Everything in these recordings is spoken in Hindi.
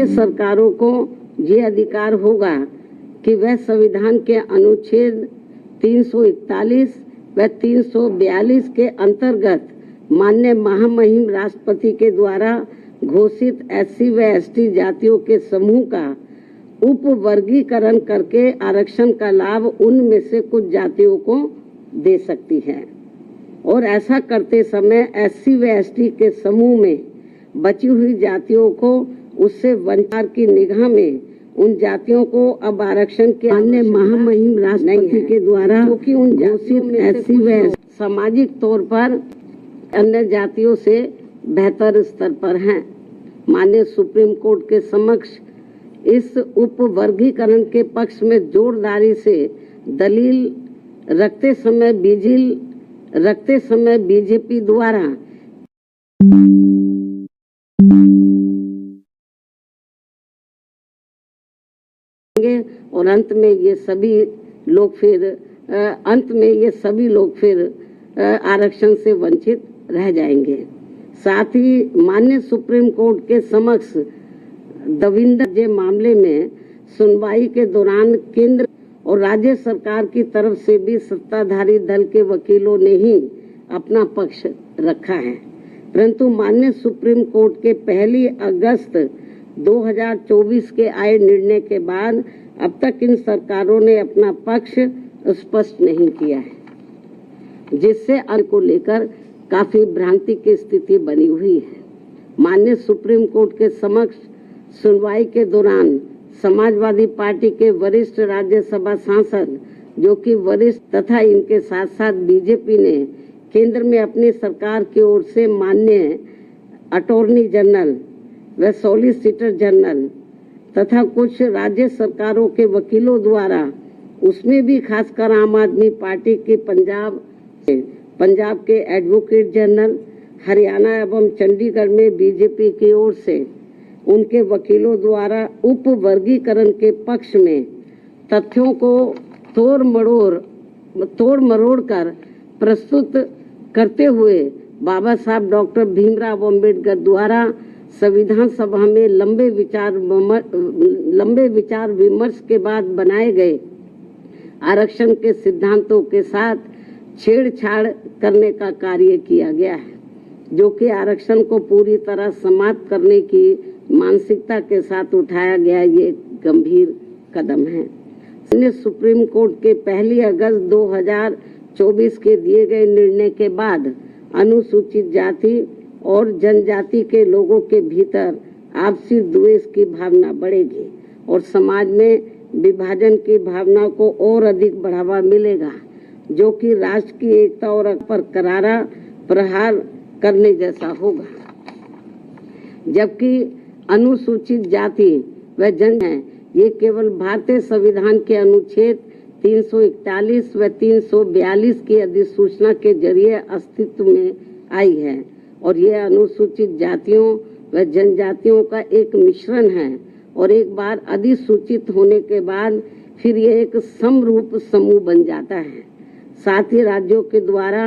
सरकारों को ये अधिकार होगा कि वह संविधान के अनुच्छेद 341 व 342 के अंतर्गत माननीय महामहिम राष्ट्रपति के द्वारा घोषित SC व ST जातियों के समूह का उप वर्गीकरण करके आरक्षण का लाभ उनमें से कुछ जातियों को दे सकती है और ऐसा करते समय SC व ST के समूह में बची हुई जातियों को उससे वंचित की निगाह में उन जातियों को अब आरक्षण के अन्य महामहिम राष्ट्रपति के द्वारा क्योंकि उन घोषित SC व सामाजिक तौर पर अन्य जातियों से बेहतर स्तर पर हैं। माननीय सुप्रीम कोर्ट के समक्ष इस उप वर्गीकरण के पक्ष में जोरदारी से दलील रखते समय बीजेपी द्वारा और अंत में ये सभी लोग फिर आरक्षण से वंचित रह जाएंगे। साथ ही माननीय सुप्रीम कोर्ट के समक्ष दविंदर मामले में सुनवाई के दौरान केंद्र और राज्य सरकार की तरफ से भी सत्ताधारी दल के वकीलों ने ही अपना पक्ष रखा है, परंतु माननीय सुप्रीम कोर्ट के 1 अगस्त 2024 के आए निर्णय के बाद अब तक इन सरकारों ने अपना पक्ष स्पष्ट नहीं किया है, जिससे अन्य को लेकर काफी भ्रांति की स्थिति बनी हुई है। माननीय सुप्रीम कोर्ट के समक्ष सुनवाई के दौरान समाजवादी पार्टी के वरिष्ठ राज्यसभा सांसद जो कि वरिष्ठ तथा इनके साथ साथ बीजेपी ने केंद्र में अपनी सरकार की ओर से माननीय अटॉर्नी जनरल व सॉलिसिटर जनरल तथा कुछ राज्य सरकारों के वकीलों द्वारा उसमें भी खासकर आम आदमी पार्टी की पंजाब के एडवोकेट जनरल, हरियाणा एवं चंडीगढ़ में बीजेपी की ओर से उनके वकीलों द्वारा उप वर्गीकरण के पक्ष में तथ्यों को तोड़ मरोड़ कर प्रस्तुत करते हुए बाबा साहब डॉक्टर भीमराव अम्बेडकर द्वारा संविधान सभा में लंबे विचार विमर्श के बाद बनाए गए आरक्षण के सिद्धांतों के साथ छेड़छाड़ करने का कार्य किया गया है, जो कि आरक्षण को पूरी तरह समाप्त करने की मानसिकता के साथ उठाया गया ये गंभीर कदम है। सुप्रीम कोर्ट के 1 अगस्त 2024 के दिए गए निर्णय के बाद अनुसूचित जाति और जनजाति के लोगों के भीतर आपसी द्वेष की भावना बढ़ेगी और समाज में विभाजन की भावना को और अधिक बढ़ावा मिलेगा, जो कि राष्ट्र की एकता और पर करारा प्रहार करने जैसा होगा। जबकि अनुसूचित जाति व जन है, ये केवल भारतीय संविधान के अनुच्छेद 341 व 342 की अधिसूचना के जरिए अस्तित्व में आई है और यह अनुसूचित जातियों व जनजातियों का एक मिश्रण है और एक बार अधिसूचित होने के बाद फिर यह एक समरूप समूह बन जाता है। साथ ही राज्यों के द्वारा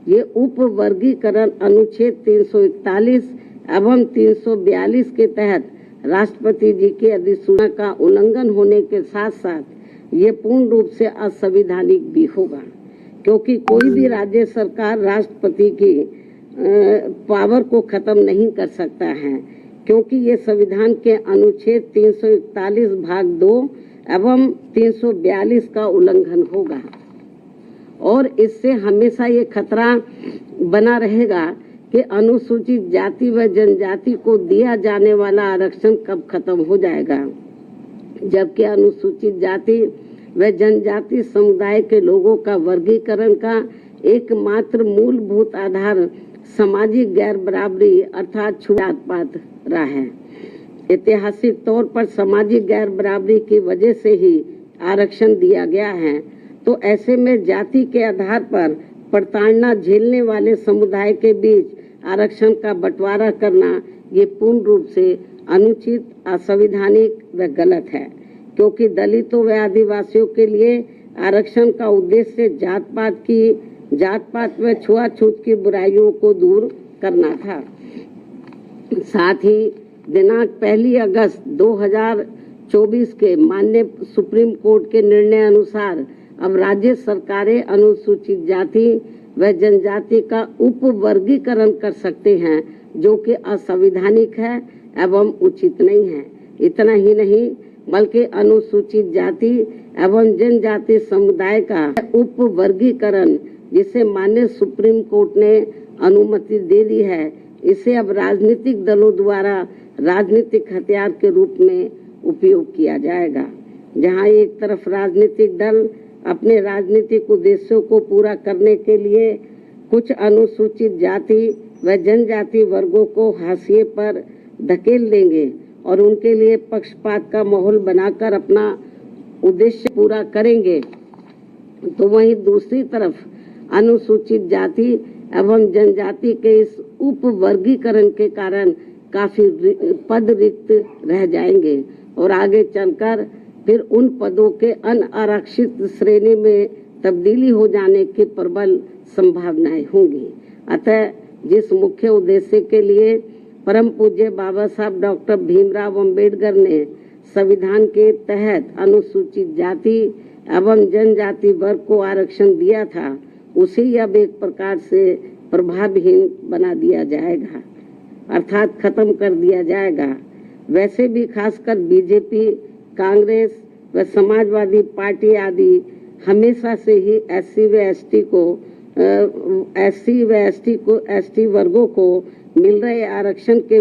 ये उप वर्गीकरण अनुच्छेद 341 एवं 342 के तहत राष्ट्रपति जी की अधिसूचना का उल्लंघन होने के साथ साथ ये पूर्ण रूप से असंवैधानिक भी होगा, क्योंकि कोई भी राज्य सरकार राष्ट्रपति की पावर को खत्म नहीं कर सकता है, क्योंकि ये संविधान के अनुच्छेद 341 भाग 2 एवं 342 का उल्लंघन होगा और इससे हमेशा ये खतरा बना रहेगा कि अनुसूचित जाति व जनजाति को दिया जाने वाला आरक्षण कब खत्म हो जाएगा, जबकि अनुसूचित जाति व जनजाति समुदाय के लोगों का वर्गीकरण का एकमात्र मूलभूत आधार सामाजिक गैर बराबरी अर्थात छूट-पात रहा है। ऐतिहासिक तौर पर सामाजिक गैर बराबरी की वजह से ही आरक्षण दिया गया है, तो ऐसे में जाति के आधार पर प्रताड़ना झेलने वाले समुदाय के बीच आरक्षण का बंटवारा करना ये पूर्ण रूप से अनुचित, असंवैधानिक व गलत है, क्योंकि दलितों व आदिवासियों के लिए आरक्षण का उद्देश्य जात पात व छुआछूत की बुराइयों को दूर करना था। साथ ही दिनांक 1 अगस्त 2024 के माननीय सुप्रीम कोर्ट के निर्णय अनुसार अब राज्य सरकारें अनुसूचित जाति व जनजाति का उप वर्गीकरण कर सकते हैं, जो कि असंवैधानिक है एवं उचित नहीं है। इतना ही नहीं बल्कि अनुसूचित जाति एवं जनजाति समुदाय का उप वर्गीकरण, जिसे माननीय सुप्रीम कोर्ट ने अनुमति दे दी है, इसे अब राजनीतिक दलों द्वारा राजनीतिक हथियार के रूप में उपयोग किया जाएगा। जहां एक तरफ राजनीतिक दल अपने राजनीतिक उद्देश्यों को पूरा करने के लिए कुछ अनुसूचित जाति व जनजाति वर्गों को हाशिए पर धकेल देंगे और उनके लिए पक्षपात का माहौल बनाकर अपना उद्देश्य पूरा करेंगे, तो वहीं दूसरी तरफ अनुसूचित जाति एवं जनजाति के इस उप वर्गीकरण के कारण काफी पद रिक्त रह जाएंगे और आगे चलकर फिर उन पदों के अनारक्षित श्रेणी में तब्दीली हो जाने की प्रबल संभावनाएं होंगी। अतः जिस मुख्य उद्देश्य के लिए परम पूज्य बाबा साहब डॉक्टर भीमराव अंबेडकर ने संविधान के तहत अनुसूचित जाति एवं जनजाति वर्ग को आरक्षण दिया था, उसे अब एक प्रकार से प्रभावहीन बना दिया जाएगा, अर्थात खत्म कर दिया जाएगा। वैसे भी खासकर बीजेपी, कांग्रेस व समाजवादी पार्टी आदि हमेशा से ही एसटी वर्गों को मिल रहे आरक्षण के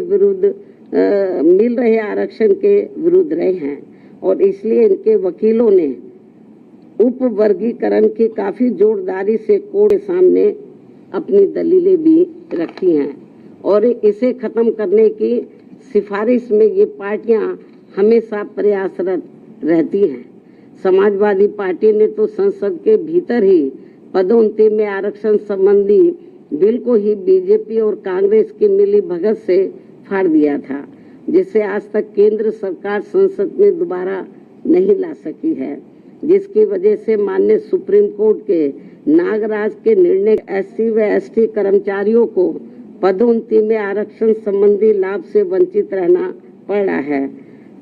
विरुद्ध रहे हैं और इसलिए इनके वकीलों ने उप वर्गीकरण की काफी जोरदारी से कोर्ट के सामने अपनी दलीलें भी रखी हैं और इसे खत्म करने की सिफारिश में ये पार्टियां हमेशा प्रयासरत रहती हैं। समाजवादी पार्टी ने तो संसद के भीतर ही पदोन्नति में आरक्षण संबंधी बिल को ही बीजेपी और कांग्रेस की मिली भगत से फाड़ दिया था, जिसे आज तक केंद्र सरकार संसद में दोबारा नहीं ला सकी है, जिसकी वजह से माननीय सुप्रीम कोर्ट के नागराज के निर्णय एससी व एसटी कर्मचारियों को पदोन्नति में आरक्षण संबंधी लाभ से वंचित रहना पड़ा है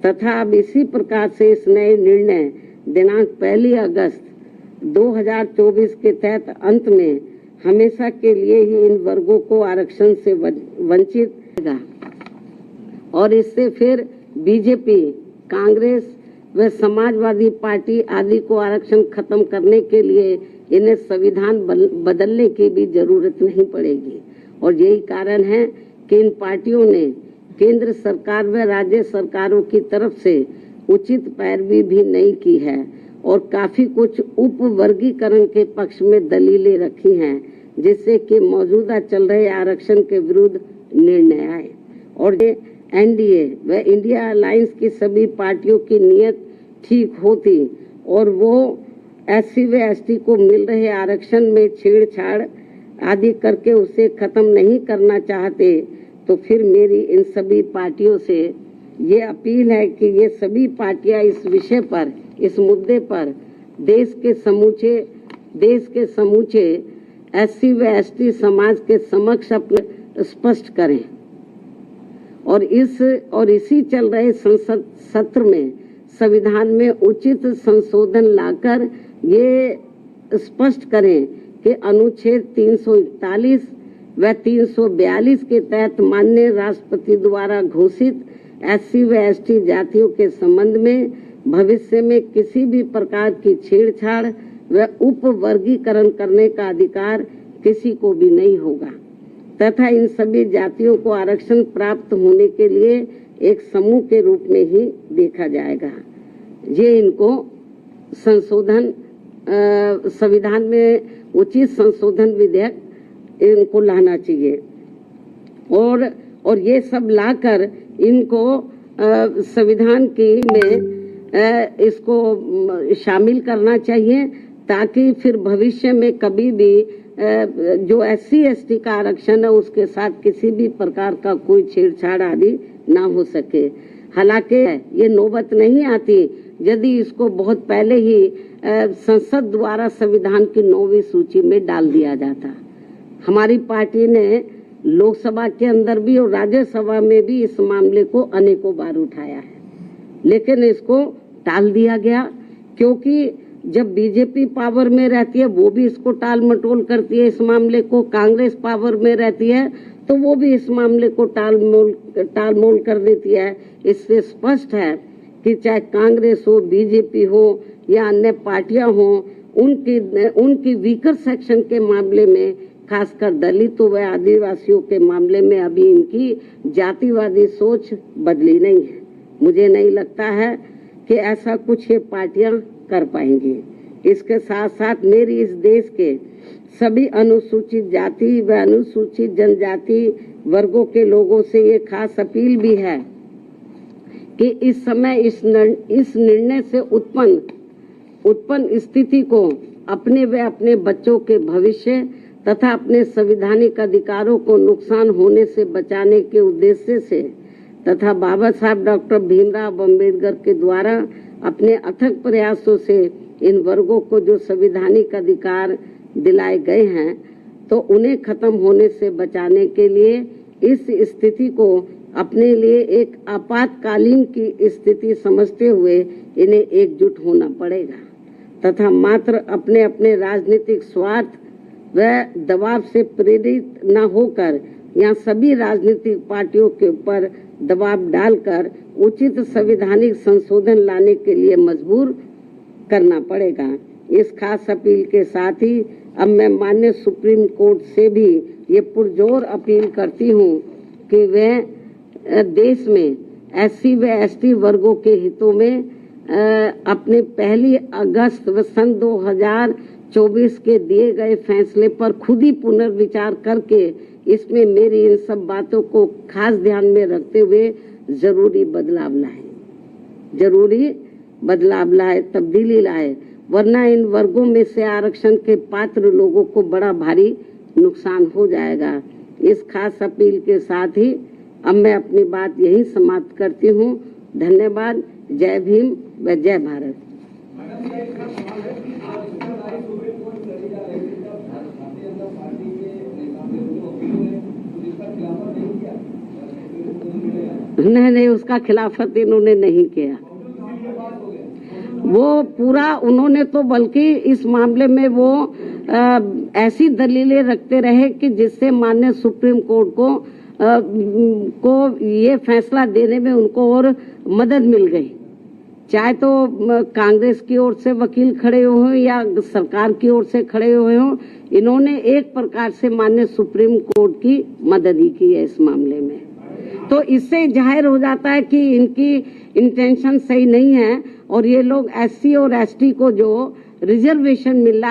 तथा अब इसी प्रकार से इस नए निर्णय दिनांक 1 अगस्त 2024 के तहत अंत में हमेशा के लिए ही इन वर्गों को आरक्षण से वंचित रहेगा और इससे फिर बीजेपी, कांग्रेस व समाजवादी पार्टी आदि को आरक्षण खत्म करने के लिए इन्हें संविधान बदलने की भी जरूरत नहीं पड़ेगी। और यही कारण है कि इन पार्टियों ने केंद्र सरकार व राज्य सरकारों की तरफ से उचित पैरवी भी नहीं की है और काफी कुछ उप वर्गीकरण के पक्ष में दलीलें रखी हैं, जिससे कि मौजूदा चल रहे आरक्षण के विरुद्ध निर्णय आए। और ये एनडीए व इंडिया अलायंस की सभी पार्टियों की नीयत ठीक होती और वो एससी व एसटी को मिल रहे आरक्षण में छेड़छाड़ आदि करके उसे खत्म नहीं करना चाहते, तो फिर मेरी इन सभी पार्टियों से ये अपील है कि ये सभी पार्टियां इस विषय पर, इस मुद्दे पर देश के समूचे एससी व एसटी समाज के समक्ष अपने स्पष्ट करें और इसी चल रहे संसद सत्र में संविधान में उचित संशोधन लाकर ये स्पष्ट करें कि अनुच्छेद 341 व 342 के तहत माननीय राष्ट्रपति द्वारा घोषित एससी व एसटी जातियों के संबंध में भविष्य में किसी भी प्रकार की छेड़छाड़ व उप वर्गीकरण करने का अधिकार किसी को भी नहीं होगा तथा इन सभी जातियों को आरक्षण प्राप्त होने के लिए एक समूह के रूप में ही देखा जाएगा। ये इनको संशोधन संविधान में उचित संशोधन विधेयक इनको लाना चाहिए और ये सब लाकर इनको संविधान की में इसको शामिल करना चाहिए ताकि फिर भविष्य में कभी भी जो एससी एसटी का आरक्षण है उसके साथ किसी भी प्रकार का कोई छेड़छाड़ आदि ना हो सके। हालांकि ये नौबत नहीं आती यदि इसको बहुत पहले ही संसद द्वारा संविधान की 9वीं सूची में डाल दिया जाता। हमारी पार्टी ने लोकसभा के अंदर भी और राज्यसभा में भी इस मामले को अनेकों बार उठाया है, लेकिन इसको टाल दिया गया, क्योंकि जब बीजेपी पावर में रहती है वो भी इसको टाल मटोल करती है इस मामले को, कांग्रेस पावर में रहती है तो वो भी इस मामले को टाल मोल कर देती है। इससे स्पष्ट है कि चाहे कांग्रेस हो, बीजेपी हो या अन्य पार्टियां हो, उनकी वीकर सेक्शन के मामले में, खासकर दलितों व आदिवासियों के मामले में अभी इनकी जातिवादी सोच बदली नहीं है। मुझे नहीं लगता है कि ऐसा कुछ ये पार्टियां कर पाएंगी। इसके साथ साथ मेरी इस देश के सभी अनुसूचित जाति व अनुसूचित जनजाति वर्गों के लोगों से ये खास अपील भी है कि इस समय इस निर्णय से उत्पन्न स्थिति को अपने व अपने बच्चों के भविष्य तथा अपने संवैधानिक अधिकारों को नुकसान होने से बचाने के उद्देश्य से तथा बाबा साहब डॉक्टर भीमराव अम्बेडकर के द्वारा अपने अथक प्रयासों से इन वर्गों को जो संवैधानिक अधिकार दिलाए गए हैं, तो उन्हें खत्म होने से बचाने के लिए इस स्थिति को अपने लिए एक आपातकालीन की स्थिति समझते हुए इन्हें एकजुट होना पड़ेगा तथा मात्र अपने अपने राजनीतिक स्वार्थ व दबाव से प्रेरित न होकर यहाँ सभी राजनीतिक पार्टियों के ऊपर दबाव डालकर उचित संवैधानिक संशोधन लाने के लिए मजबूर करना पड़ेगा। इस खास अपील के साथ ही अब मैं माननीय सुप्रीम कोर्ट से भी ये पुरजोर अपील करती हूँ कि वह देश में SC व ST वर्गों के हितों में अपने 1 अगस्त व सन 2024 के दिए गए फैसले पर खुद ही पुनर्विचार करके इसमें मेरी इन सब बातों को खास ध्यान में रखते हुए जरूरी बदलाव लाए, तब्दीली लाए, वरना इन वर्गों में से आरक्षण के पात्र लोगों को बड़ा भारी नुकसान हो जाएगा। इस खास अपील के साथ ही अब मैं अपनी बात यही समाप्त करती हूँ। धन्यवाद। जय भीम व जय भारत। नहीं, उसका खिलाफत इन्होंने नहीं किया। वो पूरा उन्होंने तो बल्कि इस मामले में वो ऐसी दलीलें रखते रहे कि जिससे माननीय सुप्रीम कोर्ट को ये फैसला देने में उनको और मदद मिल गई। चाहे तो कांग्रेस की ओर से वकील खड़े हुए या सरकार की ओर से खड़े हुए हों, इन्होंने एक प्रकार से माननीय सुप्रीम कोर्ट की मदद ही की है इस मामले में। तो इससे जाहिर हो जाता है कि इनकी इंटेंशन सही नहीं है और ये लोग SC और ST को जो रिजर्वेशन मिल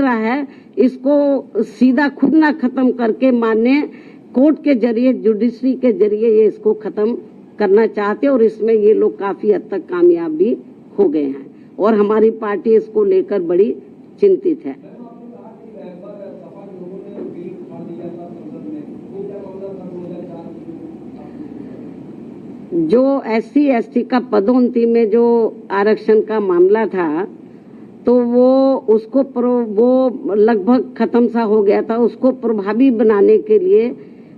रहा है इसको सीधा खुद ना खत्म करके माननीय कोर्ट के जरिए, जुडिशरी के जरिए ये इसको खत्म करना चाहते और इसमें ये लोग काफी हद तक कामयाब भी हो गए हैं और हमारी पार्टी इसको लेकर बड़ी चिंतित है। जो SC ST का पदोन्नति में जो आरक्षण का मामला था तो वो लगभग खत्म सा हो गया था। उसको प्रभावी बनाने के लिए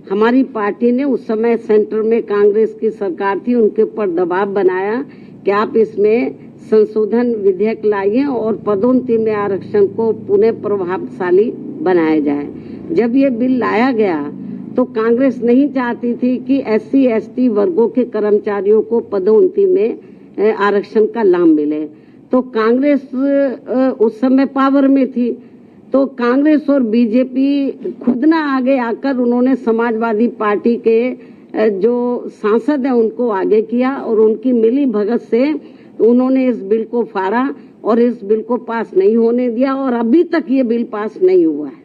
हमारी पार्टी ने उस समय सेंटर में कांग्रेस की सरकार थी, उनके ऊपर दबाव बनाया कि आप इसमें संशोधन विधेयक लाइए और पदोन्नति में आरक्षण को पुनः प्रभावशाली बनाया जाए। जब ये बिल लाया गया तो कांग्रेस नहीं चाहती थी कि SC ST वर्गों के कर्मचारियों को पदोन्नति में आरक्षण का लाभ मिले। तो कांग्रेस उस समय पावर में थी, तो कांग्रेस और बीजेपी खुद ना आगे आकर उन्होंने समाजवादी पार्टी के जो सांसद हैं उनको आगे किया और उनकी मिली भगत से उन्होंने इस बिल को फाड़ा और इस बिल को पास नहीं होने दिया और अभी तक ये बिल पास नहीं हुआ है।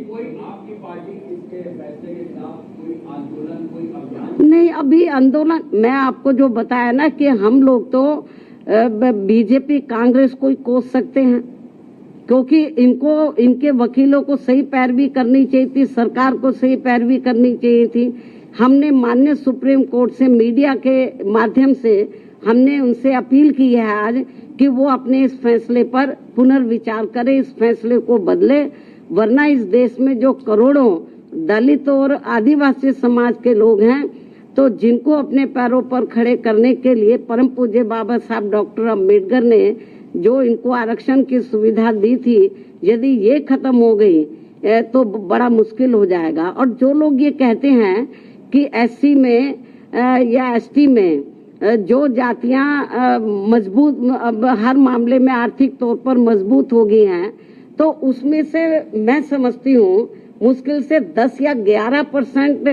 कोई आपकी पार्टी इसके फैसले के खिलाफ कोई आंदोलन, कोई अभियान? नहीं, अभी आंदोलन मैं आपको जो बताया ना कि हम लोग तो बीजेपी कांग्रेस को ही कोस सकते हैं, क्योंकि इनके वकीलों को सही पैरवी करनी चाहिए थी, सरकार को सही पैरवी करनी चाहिए थी। हमने माननीय सुप्रीम कोर्ट से मीडिया के माध्यम से हमने उनसे अपील की है आज कि वो अपने इस फैसले पर पुनर्विचार करें, इस फैसले को बदले, वरना इस देश में जो करोड़ों दलित और आदिवासी समाज के लोग हैं, तो जिनको अपने पैरों पर खड़े करने के लिए परम पूज्य बाबा साहब डॉक्टर अम्बेडकर ने जो इनको आरक्षण की सुविधा दी थी, यदि ये खत्म हो गई तो बड़ा मुश्किल हो जाएगा। और जो लोग ये कहते हैं कि एससी में या एसटी में जो जातियां मजबूत हर मामले में आर्थिक तौर पर मजबूत हो गई हैं, तो उसमें से मैं समझती हूँ मुश्किल से 10 या 11%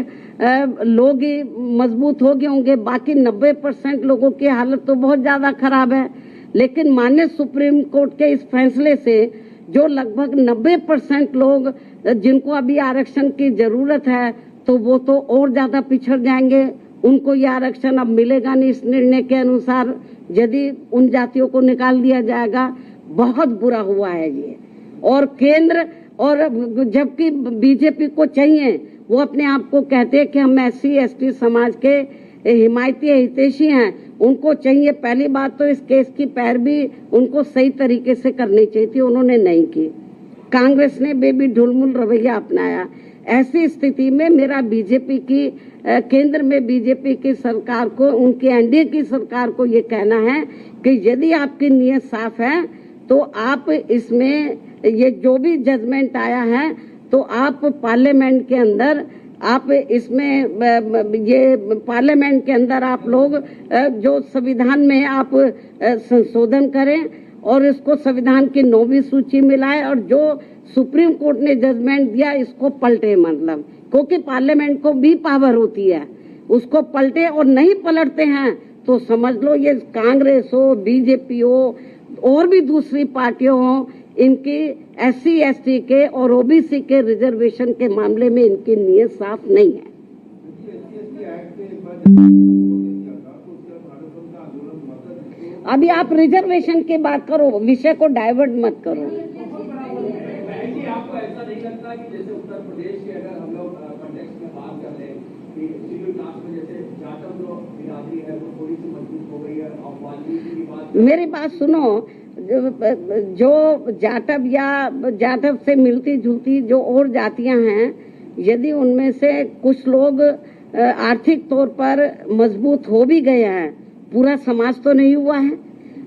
लोग ही मजबूत हो गए होंगे, बाकी 90% लोगों की हालत तो बहुत ज्यादा खराब है। लेकिन माननीय सुप्रीम कोर्ट के इस फैसले से जो लगभग 90% लोग जिनको अभी आरक्षण की जरूरत है, तो वो तो और ज्यादा पिछड़ जाएंगे, उनको ये आरक्षण अब मिलेगा नहीं। इस निर्णय के अनुसार यदि उन जातियों को निकाल दिया जाएगा, बहुत बुरा हुआ है ये। और केंद्र और जबकि बीजेपी को चाहिए, वो अपने आप को कहते हैं कि हम एससी एसटी समाज के हिमायती हितैषी हैं, उनको चाहिए पहली बात तो इस केस की पैरवी उनको सही तरीके से करनी चाहिए थी, उन्होंने नहीं की। कांग्रेस ने बेबी ढुलमुल रवैया अपनाया। ऐसी स्थिति में मेरा बीजेपी की केंद्र में बीजेपी की सरकार को, उनकी एनडीए की सरकार को ये कहना है कि यदि आपकी नीयत साफ है तो आप इसमें ये जो भी जजमेंट आया है, तो आप पार्लियामेंट के अंदर आप इसमें ये पार्लियामेंट के अंदर आप लोग जो संविधान में आप संशोधन करें और इसको संविधान की 9वीं सूची में लाए, और जो सुप्रीम कोर्ट ने जजमेंट दिया इसको पलटे, मतलब क्योंकि पार्लियामेंट को भी पावर होती है, उसको पलटे। और नहीं पलटते हैं तो समझ लो ये कांग्रेस हो, बीजेपी हो और भी दूसरी पार्टियां हो, इनकी एससी एसटी के और ओबीसी के रिजर्वेशन के मामले में इनकी नीयत साफ नहीं है। अभी आप रिजर्वेशन की बात करो, विषय को डाइवर्ट मत करो। आपको ऐसा नहीं लगता कि जैसे उत्तर प्रदेश के अगर हम लोग कॉन्टेक्स्ट में बात कर लें कि शेड्यूल कास्ट में जैसे जाटव जो बिरादरी है वो थोड़ी सी मजबूत हो गई है, और वाल्मीकि की बात, मेरी बात सुनो, जो जाटव या जाटव से मिलती जुलती जो और जातियां हैं, यदि उनमें से कुछ लोग आर्थिक तौर पर मजबूत हो भी गए हैं, पूरा समाज तो नहीं हुआ है।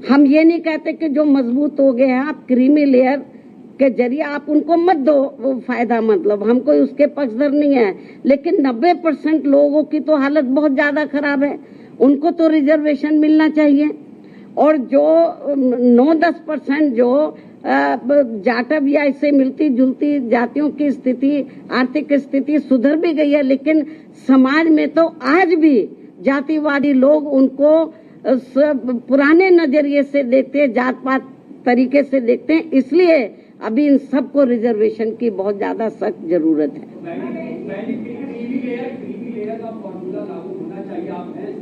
हम ये नहीं कहते कि जो मजबूत हो गए हैं आप क्रीमी लेयर के जरिए आप उनको मत दो वो फायदा, मतलब हम कोई उसके पक्षधर नहीं है, लेकिन 90% लोगों की तो हालत बहुत ज्यादा खराब है, उनको तो रिजर्वेशन मिलना चाहिए। और जो 9-10% जो जाटव या इससे मिलती जुलती जातियों की स्थिति, आर्थिक स्थिति सुधर भी गई है, लेकिन समाज में तो आज भी जातिवादी लोग उनको पुराने नजरिए से देखते हैं, जात पात तरीके से देखते हैं, इसलिए अभी इन सबको रिजर्वेशन की बहुत ज्यादा सख्त जरूरत है।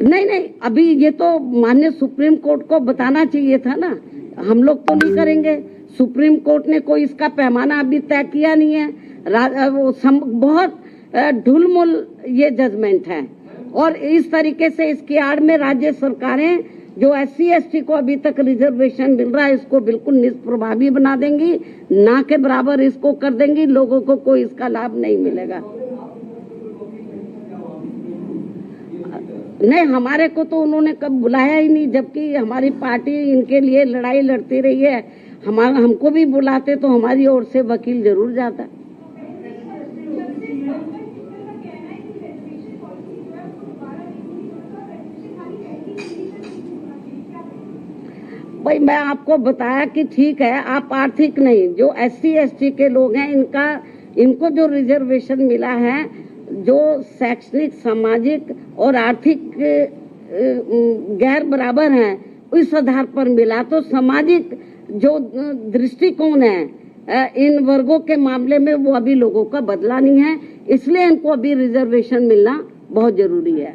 नहीं, अभी ये तो माननीय सुप्रीम कोर्ट को बताना चाहिए था ना, हम लोग तो नहीं करेंगे। सुप्रीम कोर्ट ने कोई इसका पैमाना अभी तय किया नहीं है, बहुत ढुलमुल ये जजमेंट है। और इस तरीके से इसकी आड़ में राज्य सरकारें जो एससी एसटी को अभी तक रिजर्वेशन मिल रहा है इसको बिल्कुल निष्प्रभावी बना देंगी, ना के बराबर इसको कर देंगी, लोगों को कोई इसका लाभ नहीं मिलेगा। नहीं, हमारे को तो उन्होंने कब बुलाया ही नहीं, जबकि हमारी पार्टी इनके लिए लड़ाई लड़ती रही है। हमको भी बुलाते तो हमारी ओर से वकील जरूर जाता। भाई मैं आपको बताया कि ठीक है, आप आर्थिक नहीं, जो एससी एसटी के लोग हैं इनको जो रिजर्वेशन मिला है, जो शैक्षणिक सामाजिक और आर्थिक गैर बराबर हैं, इस आधार पर मिला। तो सामाजिक जो दृष्टिकोण है इन वर्गों के मामले में वो अभी लोगों का बदला नहीं है, इसलिए इनको अभी रिजर्वेशन मिलना बहुत जरूरी है।